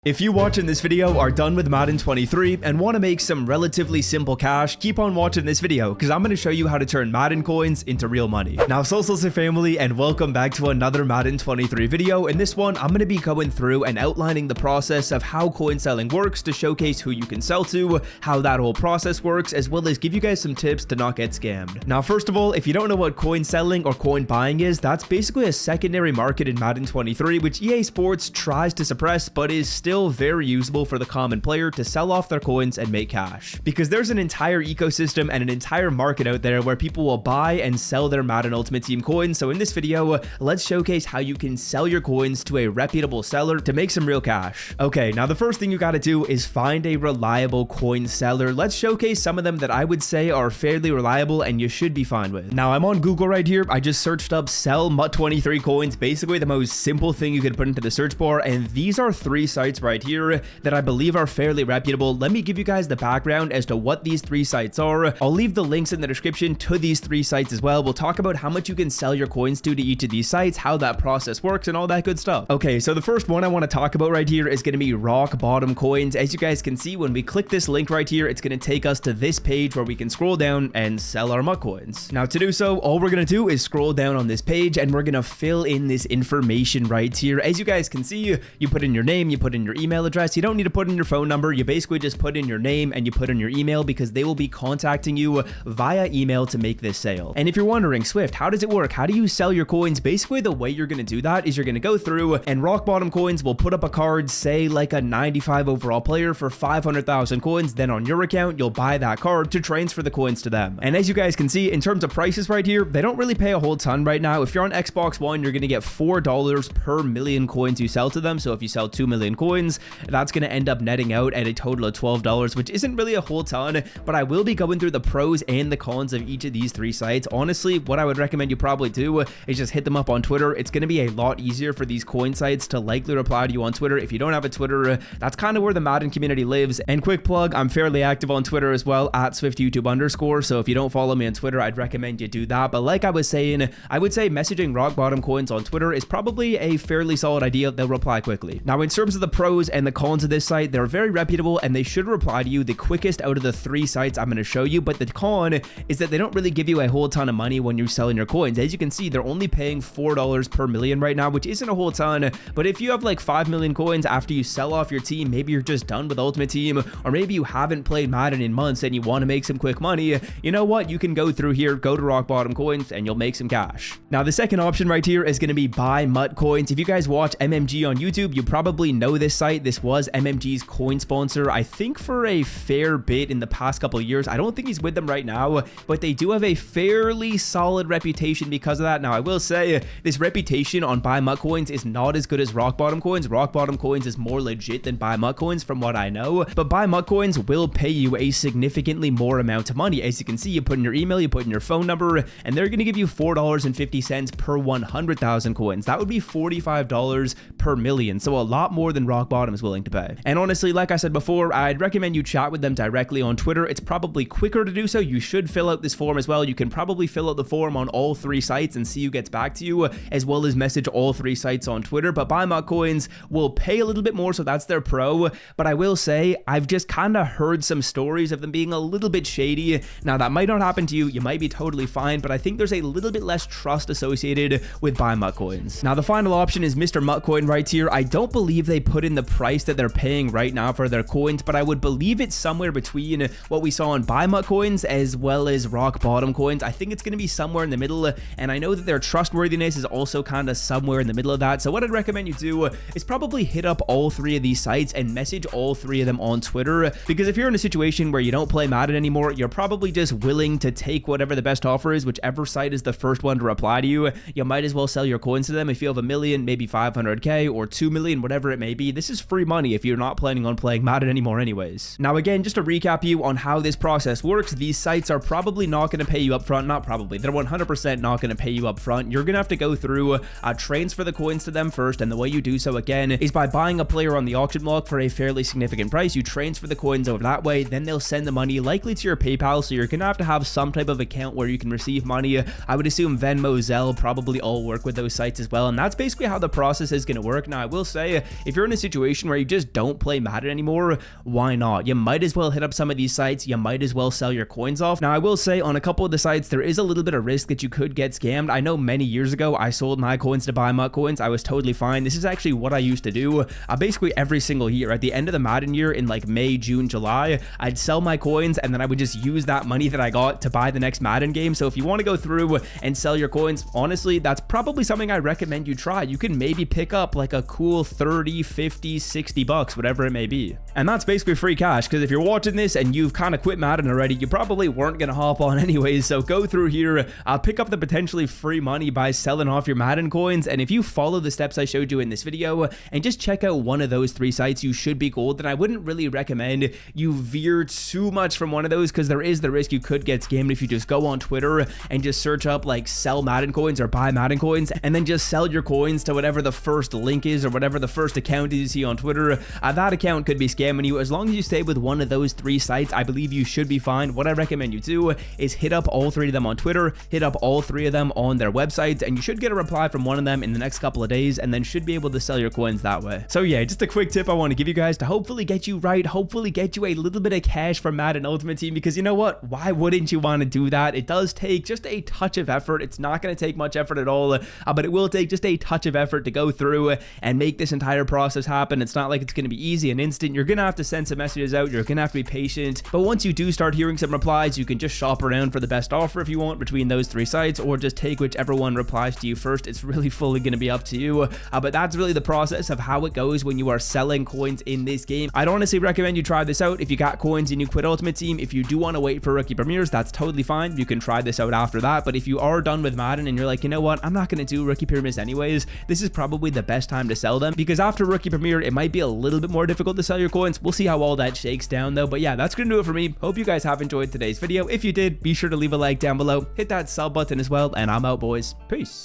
If you watching this video are done with Madden 23 and want to make some relatively simple cash, keep on watching this video because I'm going to show you how to turn Madden coins into real money. Now, Socials and family, and welcome back to another Madden 23 video. In this one, I'm going to be going through and outlining the process of how coin selling works to showcase who you can sell to, how that whole process works, as well as give you guys some tips to not get scammed. Now, first of all, if you don't know what coin selling or coin buying is, that's basically a secondary market in Madden 23, which EA Sports tries to suppress, but is still very usable for the common player to sell off their coins and make cash. Because there's an entire ecosystem and an entire market out there where people will buy and sell their Madden Ultimate Team coins. So in this video, let's showcase how you can sell your coins to a reputable seller to make some real cash. Okay, now the first thing you got to do is find a reliable coin seller. Let's showcase some of them that I would say are fairly reliable and you should be fine with. Now I'm on Google right here. I just searched up sell MUT23 coins, basically the most simple thing you could put into the search bar, and these are three sites right here that I believe are fairly reputable. Let me give you guys the background as to what these three sites are. I'll leave the links in the description to these three sites as well. We'll talk about how much you can sell your coins to each of these sites, how that process works, and all that good stuff. Okay, so the first one I want to talk about right here is going to be Rock Bottom Coins. As you guys can see, when we click this link right here, it's going to take us to this page where we can scroll down and sell our MUT coins. Now to do so, all we're going to do is scroll down on this page and we're going to fill in this information right here. As you guys can see, you put in your name, you put in your email address. You don't need to put in your phone number. You basically just put in your name and you put in your email because they will be contacting you via email to make this sale. And if you're wondering, Swift, how does it work? How do you sell your coins? Basically, the way you're going to do that is you're going to go through and Rock Bottom Coins will put up a card, say like a 95 overall player for 500,000 coins. Then on your account, you'll buy that card to transfer the coins to them. And as you guys can see, in terms of prices right here, they don't really pay a whole ton right now. If you're on Xbox One, you're going to get $4 per million coins you sell to them. So if you sell 2 million coins, that's going to end up netting out at a total of $12, which isn't really a whole ton, but I will be going through the pros and the cons of each of these three sites. Honestly, what I would recommend you probably do is just hit them up on Twitter. It's going to be a lot easier for these coin sites to likely reply to you on Twitter. If you don't have a Twitter, that's kind of where the Madden community lives. And quick plug, I'm fairly active on Twitter as well, at SwiftYouTube_. So if you don't follow me on Twitter, I'd recommend you do that. But like I was saying, I would say messaging Rock Bottom Coins on Twitter is probably a fairly solid idea. They'll reply quickly. Now, in terms of the pros and the cons of this site, they're very reputable and they should reply to you the quickest out of the three sites I'm going to show you. But the con is that they don't really give you a whole ton of money when you're selling your coins. As you can see, they're only paying $4 per million right now, which isn't a whole ton. But if you have like 5 million coins after you sell off your team, maybe you're just done with Ultimate Team, or maybe you haven't played Madden in months and you want to make some quick money, you know what? You can go through here, go to Rock Bottom Coins, and you'll make some cash. Now, the second option right here is going to be buy MUT coins. If you guys watch MMG on YouTube, you probably know this site. This was MMG's coin sponsor, I think, for a fair bit in the past couple of years. I don't think he's with them right now, but they do have a fairly solid reputation because of that. Now, I will say this reputation on buy MUT coins is not as good as Rock Bottom Coins. Rock Bottom Coins is more legit than buy MUT coins from what I know, but buy MUT coins will pay you a significantly more amount of money. As you can see, you put in your email, you put in your phone number, and they're going to give you $4.50 per 100,000 coins. That would be $45 per million, so a lot more than Rock Bottom is willing to pay. And honestly, like I said before, I'd recommend you chat with them directly on Twitter. It's probably quicker to do so. You should fill out this form as well. You can probably fill out the form on all three sites and see who gets back to you, as well as message all three sites on Twitter. But buy MUT coins will pay a little bit more, so that's their pro. But I will say, I've just kind of heard some stories of them being a little bit shady. Now, that might not happen to you. You might be totally fine, but I think there's a little bit less trust associated with buy MUT coins. Now, the final option is Mr. MUT Coin right here. I don't believe they put in the price that they're paying right now for their coins, but I would believe it's somewhere between what we saw on buy MUT coins as well as Rock Bottom Coins. I think it's going to be somewhere in the middle, and I know that their trustworthiness is also kind of somewhere in the middle of that. So what I'd recommend you do is probably hit up all three of these sites and message all three of them on Twitter, because if you're in a situation where you don't play Madden anymore, you're probably just willing to take whatever the best offer is. Whichever site is the first one to reply to you, you might as well sell your coins to them. If you have a million, maybe 500k or 2 million, whatever it may be, this is free money if you're not planning on playing Madden anymore anyways. Now again, just to recap you on how this process works, these sites are probably not going to pay you up front. Not probably, they're 100% not going to pay you up front. You're going to have to go through transfer the coins to them first, and the way you do so again is by buying a player on the auction block for a fairly significant price. You transfer the coins over that way, then they'll send the money likely to your PayPal, so you're going to have some type of account where you can receive money. I would assume Venmo, Zelle probably all work with those sites as well, and that's basically how the process is going to work. Now, I will say, if you're in a situation situation where you just don't play Madden anymore, why not? You might as well hit up some of these sites. You might as well sell your coins off. Now, I will say on a couple of the sites, there is a little bit of risk that you could get scammed. I know many years ago, I sold my coins to buy MUT coins. I was totally fine. This is actually what I used to do. Basically every single year at the end of the Madden year in like May, June, July, I'd sell my coins and then I would just use that money that I got to buy the next Madden game. So if you want to go through and sell your coins, honestly, that's probably something I recommend you try. You can maybe pick up like a cool 30, 50, 60 bucks, whatever it may be. And that's basically free cash, because if you're watching this and you've kind of quit Madden already, you probably weren't going to hop on anyways. So go through here, pick up the potentially free money by selling off your Madden coins. And if you follow the steps I showed you in this video and just check out one of those 3 sites, you should be golden. I wouldn't really recommend you veer too much from one of those, because there is the risk you could get scammed if you just go on Twitter and just search up like sell Madden coins or buy Madden coins and then just sell your coins to whatever the first link is or whatever the first account is you see on Twitter. That account could be scamming you. As long as you stay with one of those 3 sites, I believe you should be fine. What I recommend you do is hit up all 3 of them on Twitter, hit up all 3 of them on their websites, and you should get a reply from one of them in the next couple of days, and then should be able to sell your coins that way. So yeah, just a quick tip I want to give you guys to hopefully get you right, hopefully get you a little bit of cash from Madden Ultimate Team, because you know what? Why wouldn't you want to do that? It does take just a touch of effort. It's not going to take much effort at all, but it will take just a touch of effort to go through and make this entire process happen. It's not like it's going to be easy and instant. You're going to have to send some messages out. You're going to have to be patient. But once you do start hearing some replies, you can just shop around for the best offer if you want between those 3 sites, or just take whichever one replies to you first. It's really fully going to be up to you. But that's really the process of how it goes when you are selling coins in this game. I'd honestly recommend you try this out if you got coins and you quit Ultimate Team. If you do want to wait for rookie premieres, that's totally fine. You can try this out after that. But if you are done with Madden and you're like, you know what, I'm not going to do rookie premieres anyways, this is probably the best time to sell them, because after rookie premiere, it might be a little bit more difficult to sell your coins. We'll see how all that shakes down though. But yeah, that's going to do it for me. Hope you guys have enjoyed today's video. If you did, be sure to leave a like down below, hit that sub button as well, and I'm out, boys. Peace.